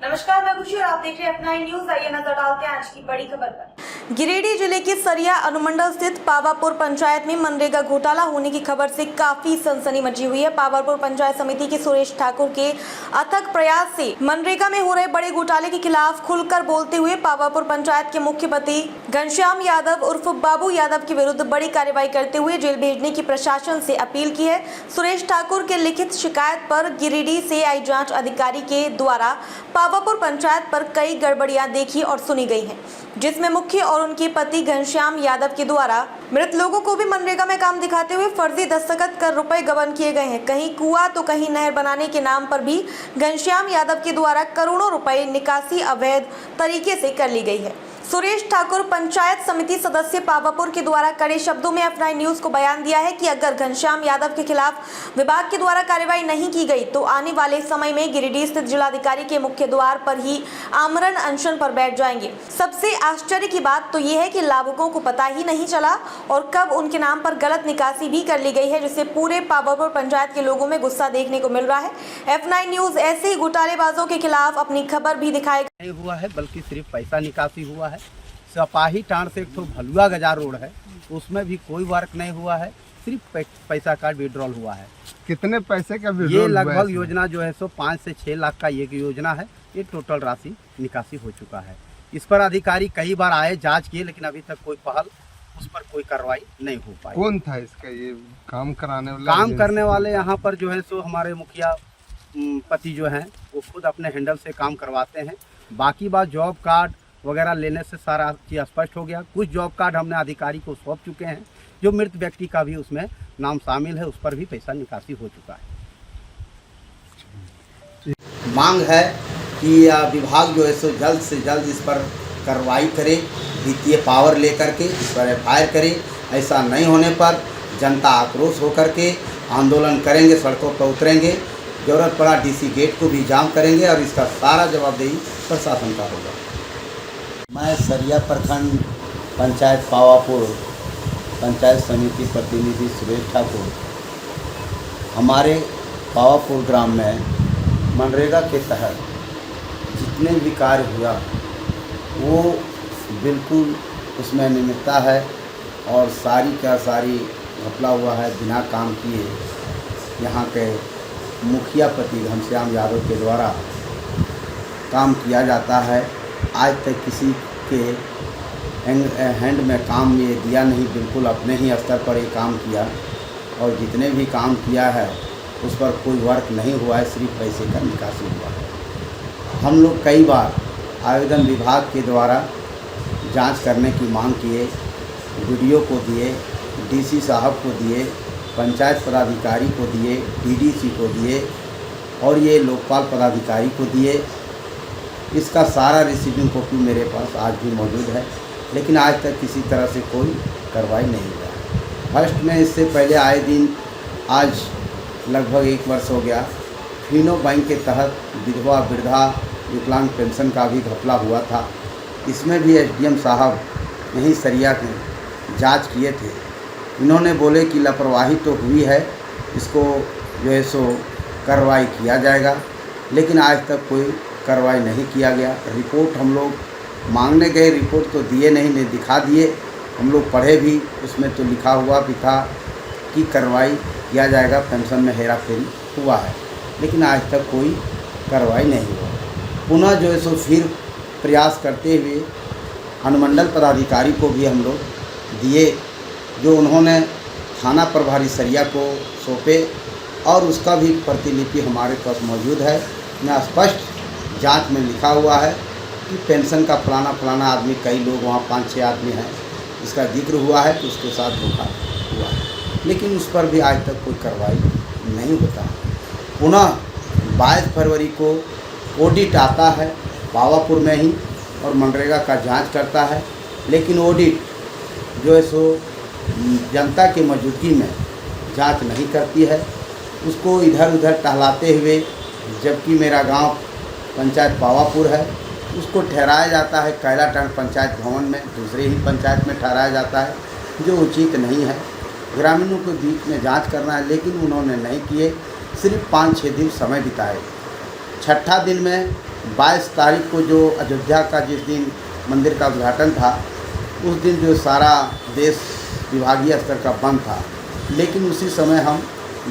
नमस्कार, मैं खुशी और आप देख रहे हैं अपना न्यूज। आइए नजर डालते हैं आज की बड़ी खबर पर। गिरिडीह जिले के सरिया अनुमंडल स्थित पावापुर पंचायत में मनरेगा घोटाला होने की खबर से काफी सनसनी मची हुई है। पावापुर पंचायत समिति के सुरेश ठाकुर के अथक प्रयास से मनरेगा में हो रहे बड़े घोटाले के खिलाफ खुलकर बोलते हुए पावापुर पंचायत के मुख्यपति घनश्याम यादव उर्फ बाबू यादव के विरुद्ध बड़ी कार्रवाई करते हुए जेल भेजने की प्रशासन से अपील की है। सुरेश ठाकुर के लिखित शिकायत पर गिरिडीह से आई जांच अधिकारी के द्वारा पावापुर पंचायत पर कई गड़बड़ियां देखी और सुनी गई हैं, जिसमें मुख्य और उनके पति घनश्याम यादव के द्वारा मृत लोगों को भी मनरेगा में काम दिखाते हुए फर्जी दस्तखत कर रुपए गबन किए गए हैं। कहीं कुआं तो कहीं नहर बनाने के नाम पर भी घनश्याम यादव के द्वारा करोड़ों रुपए निकासी अवैध तरीके से कर ली गई है। सुरेश ठाकुर पंचायत समिति सदस्य पावापुर के द्वारा कड़े शब्दों में अपना न्यूज को बयान दिया है कि अगर घनश्याम यादव के खिलाफ विभाग के द्वारा कार्रवाई नहीं की गई तो आने वाले समय में गिरिडीह स्थित जिलाधिकारी के मुख्य द्वार पर ही आमरण अनशन पर बैठ जाएंगे। सबसे आश्चर्य की बात तो ये है कि लाभुकों को पता ही नहीं चला और कब उनके नाम पर गलत निकासी भी कर ली गई है, जिससे पूरे पावापुर पंचायत के लोगों में गुस्सा देखने को मिल रहा है। F9 न्यूज ऐसे ही घोटालेबाजों के खिलाफ अपनी खबर भी दिखाएगा। नहीं हुआ है, बल्कि सिर्फ पैसा निकासी हुआ है। सपाही टाण से एक तो भलुआ गजार रोड है, उसमें भी कोई वर्क नहीं हुआ है, सिर्फ पैसा का विड्रॉल हुआ है। कितने पैसे का विड्रॉल? ये लगभग योजना जो है सो 5 से 6 लाख का एक योजना है। ये टोटल राशि निकासी हो चुका है। इस पर अधिकारी कई बार आए, जांच किए, लेकिन अभी तक कोई पहल, उस पर कोई कार्रवाई नहीं हो पाई। कौन था इसका ये काम कराने वाला? काम करने वाले यहाँ पर जो है सो हमारे मुखिया पति जो हैं वो खुद अपने हैंडल से काम करवाते हैं। बाकी बात जॉब कार्ड वगैरह लेने से सारा चीज़ स्पष्ट हो गया। कुछ जॉब कार्ड हमने अधिकारी को सौंप चुके हैं, जो मृत व्यक्ति का भी उसमें नाम शामिल है, उस पर भी पैसा निकासी हो चुका है। मांग है कि विभाग जो है सो जल्द से जल्द इस पर कार्रवाई करे, वित्तीय पावर लेकर के इस पर FIR करे। ऐसा नहीं होने पर जनता आक्रोश होकर के आंदोलन करेंगे, सड़कों पर उतरेंगे, जरूरत पड़ा DC गेट को भी जाम करेंगे और इसका सारा जवाबदेही प्रशासन का होगा। मैं सरिया प्रखंड पंचायत पावापुर पंचायत समिति प्रतिनिधि सुरेश ठाकुर। हमारे पावापुर ग्राम में मनरेगा के तहत जितने भी कार्य हुआ वो बिल्कुल उसमें नियमितता है और सारी का सारी घपला हुआ है। बिना काम किए यहाँ के मुखिया पति घनश्याम यादव के द्वारा काम किया जाता है। आज तक किसी के हैंड में काम ये दिया नहीं, बिल्कुल अपने ही स्तर पर ये काम किया और जितने भी काम किया है उस पर कोई वर्क नहीं हुआ है, सिर्फ पैसे का निकासी हुआ है। हम लोग कई बार आवेदन विभाग के द्वारा जांच करने की मांग किए, वीडियो को दिए, DC साहब को दिए, पंचायत पदाधिकारी को दिए, DDC को दिए और ये लोकपाल पदाधिकारी को दिए। इसका सारा रिसीविंग कॉपी मेरे पास आज भी मौजूद है, लेकिन आज तक किसी तरह से कोई कार्रवाई नहीं हुआ है। फर्स्ट में इससे पहले आए दिन, आज लगभग 1 वर्ष हो गया, फिनो बैंक के तहत विधवा वृद्धा विकलांग पेंशन का भी घपला हुआ था। इसमें भी SDM साहब यहीं सरिया के जांच किए थे। इन्होंने बोले कि लापरवाही तो हुई है, इसको जो है सो कार्रवाई किया जाएगा, लेकिन आज तक कोई कार्रवाई नहीं किया गया। रिपोर्ट हम लोग मांगने गए, रिपोर्ट तो दिए नहीं दिखा दिए। हम लोग पढ़े भी, उसमें तो लिखा हुआ भी था कि कार्रवाई किया जाएगा, पेंशन में हेरा फेरी हुआ है, लेकिन आज तक कोई कार्रवाई नहीं हुआ। पुनः जो है सो फिर प्रयास करते हुए अनुमंडल पदाधिकारी को भी हम लोग दिए, जो उन्होंने थाना प्रभारी सरिया को सौंपे और उसका भी प्रतिलिपि हमारे पास मौजूद है। मैं स्पष्ट जांच में लिखा हुआ है कि पेंशन का फलाना आदमी, कई लोग वहाँ 5-6 आदमी हैं, इसका जिक्र हुआ है कि उसके साथ धोखा हुआ है, लेकिन उस पर भी आज तक कोई कार्रवाई नहीं होता। पुनः 22 फरवरी को ऑडिट आता है पावापुर में ही और मनरेगा का जांच करता है, लेकिन ऑडिट जो है सो जनता की मौजूदगी में जांच नहीं करती है, उसको इधर उधर टहलाते हुए, जबकि मेरा गांव पंचायत पावापुर है, उसको ठहराया जाता है कैलाटांड पंचायत भवन में, दूसरे ही पंचायत में ठहराया जाता है, जो उचित नहीं है। ग्रामीणों के बीच में जांच करना है, लेकिन उन्होंने नहीं किए, सिर्फ 5-6 दिन समय बिताए। छठा दिन में 22 तारीख को जो अयोध्या का जिस दिन मंदिर का उद्घाटन था, उस दिन जो सारा देश विभागीय स्तर का बंद था, लेकिन उसी समय हम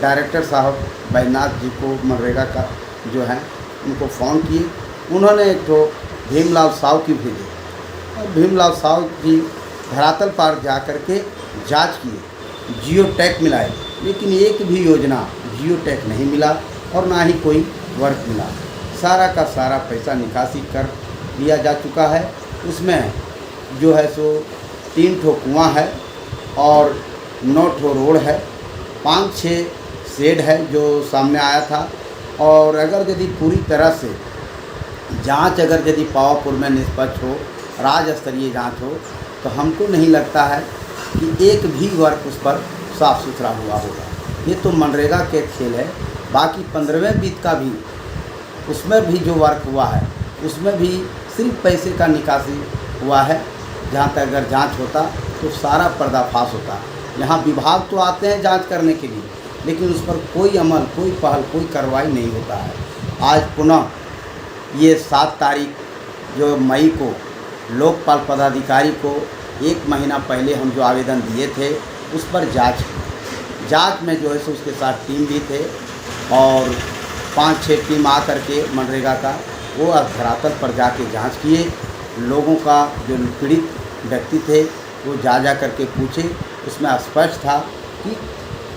डायरेक्टर साहब बैजनाथ जी को मनरेगा का जो है उनको फ़ोन किए। उन्होंने एक तो भीमलाल साव की भेजे और भीमलाल साव जी धरातल पर जा कर के जाँच किए, जियो टैग मिलाए, लेकिन एक भी योजना जियो टैग नहीं मिला और ना ही कोई वर्क मिला। सारा का सारा पैसा निकासी कर दिया जा चुका है। उसमें जो है सो 3 ठो कुआँ है और 9 ठो रोड है, 5-6 शेड है जो सामने आया था। और अगर यदि पूरी तरह से जांच अगर यदि पावापुर में निष्पक्ष हो, राज्य स्तरीय जांच हो, तो हमको नहीं लगता है कि एक भी वर्क उस पर साफ़ सुथरा हुआ होगा। ये तो मनरेगा के खेल है। बाकी 15वें वित्त का भी उसमें भी जो वर्क हुआ है उसमें भी सिर्फ पैसे का निकासी हुआ है। जहाँ तक अगर जांच होता तो सारा पर्दाफाश होता। यहाँ विभाग तो आते हैं जांच करने के लिए, लेकिन उस पर कोई अमल, कोई पहल, कोई कार्रवाई नहीं होता है। आज पुनः ये 7 तारीख जो मई को लोकपाल पदाधिकारी को 1 महीना पहले हम जो आवेदन दिए थे उस पर जांच में जो है सो उसके साथ टीम भी थे और 5-6 टीम आ करके मनरेगा का वो धरातल पर जाके जांच किए। लोगों का जो पीड़ित व्यक्ति थे वो जा करके पूछे, उसमें स्पष्ट था कि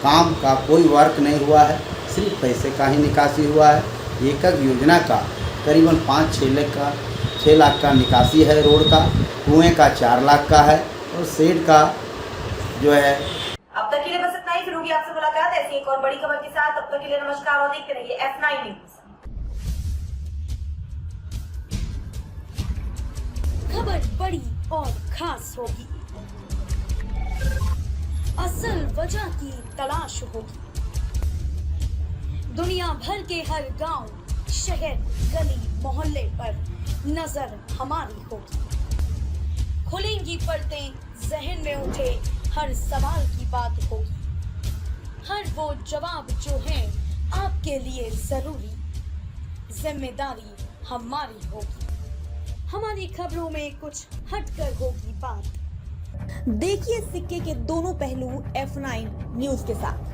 काम का कोई वर्क नहीं हुआ है, सिर्फ पैसे का ही निकासी हुआ है। एक योजना का करीबन 5-6 लाख का निकासी है, रोड का, कुएं का 4 लाख का है और शेड का जो है। अब तक के लिए बस इतना ही। फिर होगी आपसे मुलाकात ऐसी एक और बड़ी खबर के साथ। तब तक के लिए नमस्कार और देखते रहिए F9 न्यूज़। खबर बड़ी और खास होगी, असल वजह की तलाश होगी, दुनिया भर के हर गांव, शहर, गली, मोहल्ले पर नजर हमारी होगी। खुलेंगी पर्दें, जहन में उठे हर सवाल की बात होगी, हर वो जवाब जो है आपके लिए जरूरी, जिम्मेदारी हमारी होगी। हमारी खबरों में कुछ हटकर होगी बात। देखिए सिक्के के दोनों पहलू F9 न्यूज़ के साथ।